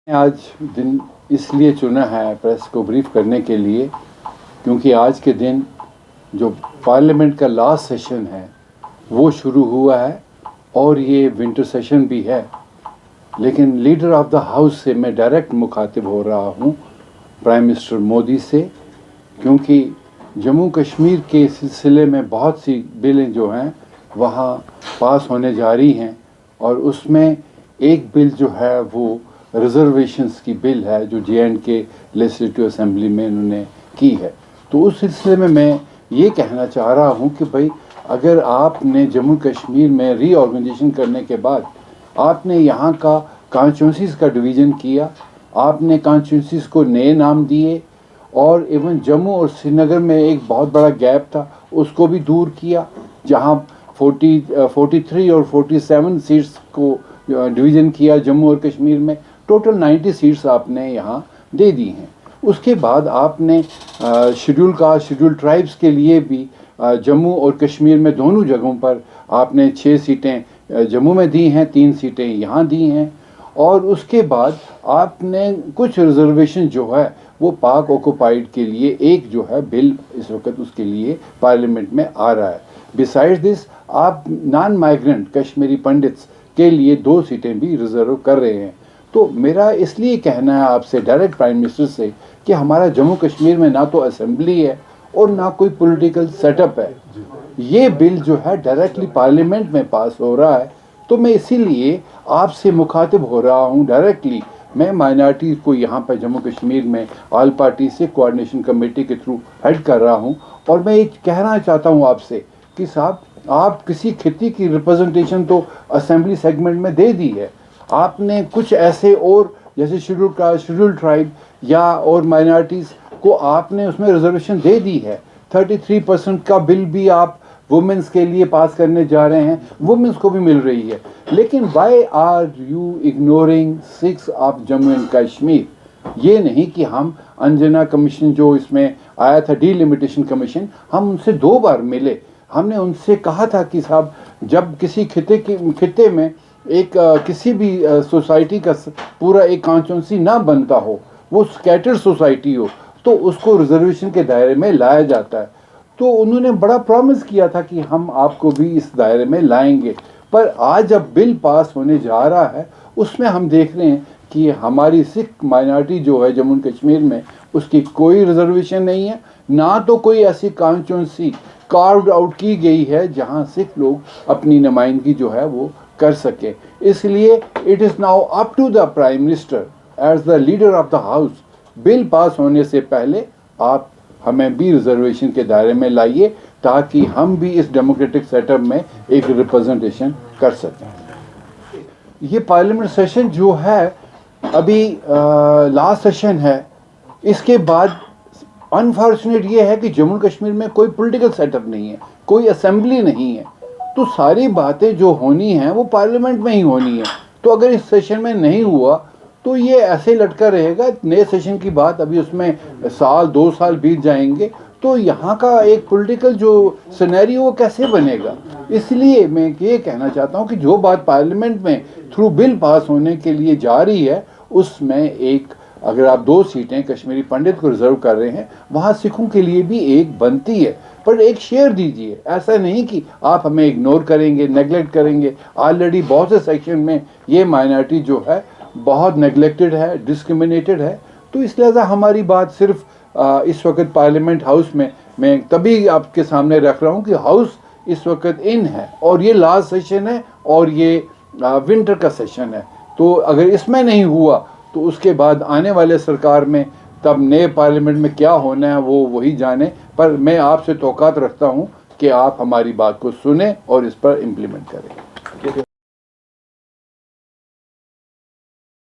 आज दिन इसलिए चुना है प्रेस को ब्रीफ करने के लिए क्योंकि आज के दिन जो पार्लियामेंट का लास्ट सेशन है वो शुरू हुआ है और ये विंटर सेशन भी है। लेकिन लीडर ऑफ द हाउस से मैं डायरेक्ट मुखातिब हो रहा हूँ प्राइम मिनिस्टर मोदी से, क्योंकि जम्मू कश्मीर के सिलसिले में बहुत सी बिलें जो हैं वहाँ पास होने जा रही हैं और उसमें एक बिल जो है वो रिजर्वेशंस की बिल है जो JNK लेजिस्लेटिव असेंबली में उन्होंने की है। तो उस सिलसिले में मैं ये कहना चाह रहा हूँ कि भाई अगर आपने जम्मू कश्मीर में रीऑर्गेनाइजेशन करने के बाद आपने यहाँ का कॉन्स्टिट्यूंसीज़ का डिवीज़न किया, आपने कॉन्स्टिट्यूंसीज़ को नए नाम दिए और इवन जम्मू और श्रीनगर में एक बहुत बड़ा गैप था उसको भी दूर किया, जहाँ 43 और 47 सीट्स को डिवीज़न किया जम्मू और कश्मीर में, टोटल 90 सीट्स आपने यहाँ दे दी हैं। उसके बाद आपने शेड्यूल ट्राइब्स के लिए भी जम्मू और कश्मीर में दोनों जगहों पर आपने 6 सीटें जम्मू में दी हैं, 3 सीटें यहाँ दी हैं और उसके बाद आपने कुछ रिजर्वेशन जो है वो पाक ऑक्युपाइड के लिए एक जो है बिल इस वक्त उसके लिए पार्लियामेंट में आ रहा है। बिसाइड्स दिस आप नॉन माइग्रेंट कश्मीरी पंडित्स के लिए 2 सीटें भी रिजर्व कर रहे हैं। तो मेरा इसलिए कहना है आपसे डायरेक्ट प्राइम मिनिस्टर से कि हमारा जम्मू कश्मीर में ना तो असेंबली है और ना कोई पॉलिटिकल सेटअप है। ये बिल जो है डायरेक्टली पार्लियामेंट में पास हो रहा है। तो मैं इसीलिए आपसे मुखातिब हो रहा हूँ डायरेक्टली। मैं माइनॉरिटी को यहाँ पर जम्मू कश्मीर में ऑल पार्टी से कोऑर्डिनेशन कमेटी के थ्रू हेड कर रहा हूँ और मैं ये कहना चाहता हूँ आपसे कि साहब आप किसी खित्ते की रिप्रेजेंटेशन तो असेंबली सेगमेंट में दे दी है, आपने कुछ ऐसे और जैसे शेड्यूल ट्राइब या और माइनॉरिटीज़ को आपने उसमें रिजर्वेशन दे दी है। 33% का बिल भी आप वुमेंस के लिए पास करने जा रहे हैं, वुमेंस को भी मिल रही है। लेकिन why are you ignoring 6 of Jammu and Kashmir? ये नहीं कि हम अंजना कमीशन जो इसमें आया था डीलिमिटेशन कमीशन, हम उनसे 2 बार मिले। हमने उनसे कहा था कि साहब जब किसी खित्ते में एक किसी भी सोसाइटी का पूरा एक कॉन्स्टिट्यूंसी ना बनता हो, वो स्कैटर्ड सोसाइटी हो, तो उसको रिजर्वेशन के दायरे में लाया जाता है। तो उन्होंने बड़ा प्रॉमिस किया था कि हम आपको भी इस दायरे में लाएंगे। पर आज जब बिल पास होने जा रहा है उसमें हम देख रहे हैं कि हमारी सिख माइनॉरिटी जो है जम्मू कश्मीर में उसकी कोई रिजर्वेशन नहीं है, ना तो कोई ऐसी कॉन्स्टिट्यूंसी कार्व्ड आउट की गई है जहां सिख लोग अपनी नुमाइंदगी जो है वो कर सके। इसलिए it is now up to the prime minister as the leader of the house, bill pass होने से पहले आप हमें भी रिजर्वेशन के दायरे में लाइए ताकि हम भी इस डेमोक्रेटिक सेटअप में एक रिप्रेजेंटेशन कर सकें। ये पार्लियामेंट सेशन जो है अभी लास्ट सेशन है, इसके बाद अनफॉर्चुनेट ये है कि जम्मू कश्मीर में कोई पॉलिटिकल सेटअप नहीं है, कोई असेंबली नहीं है, तो सारी बातें जो होनी हैं वो पार्लियामेंट में ही होनी है। तो अगर इस सेशन में नहीं हुआ तो ये ऐसे लटका रहेगा। नए सेशन की बात अभी उसमें 1-2 साल बीत जाएंगे, तो यहाँ का एक पॉलिटिकल जो सिनेरियो वो कैसे बनेगा। इसलिए मैं ये कहना चाहता हूँ कि जो बात पार्लियामेंट में थ्रू बिल पास होने के लिए जा रही है उसमें एक, अगर आप 2 सीटें कश्मीरी पंडित को रिजर्व कर रहे हैं, वहाँ सिखों के लिए भी एक बनती है, पर एक शेयर दीजिए। ऐसा नहीं कि आप हमें इग्नोर करेंगे, नेगलेक्ट करेंगे। ऑलरेडी बहुत से सेक्शन में ये माइनॉरिटी जो है बहुत नेगलेक्टेड है, डिस्क्रिमिनेटेड है। तो इस लिहाजा हमारी बात सिर्फ इस वक्त पार्लियामेंट हाउस में मैं तभी आपके सामने रख रहा हूँ कि हाउस इस वक्त इन है और ये लास्ट सेशन है और ये विंटर का सेशन है। तो अगर इसमें नहीं हुआ तो उसके बाद आने वाले सरकार में तब नए पार्लियामेंट में क्या होना है वो वही जाने। पर मैं आपसे तौकात रखता हूँ कि आप हमारी बात को सुने और इस पर इम्प्लीमेंट करें।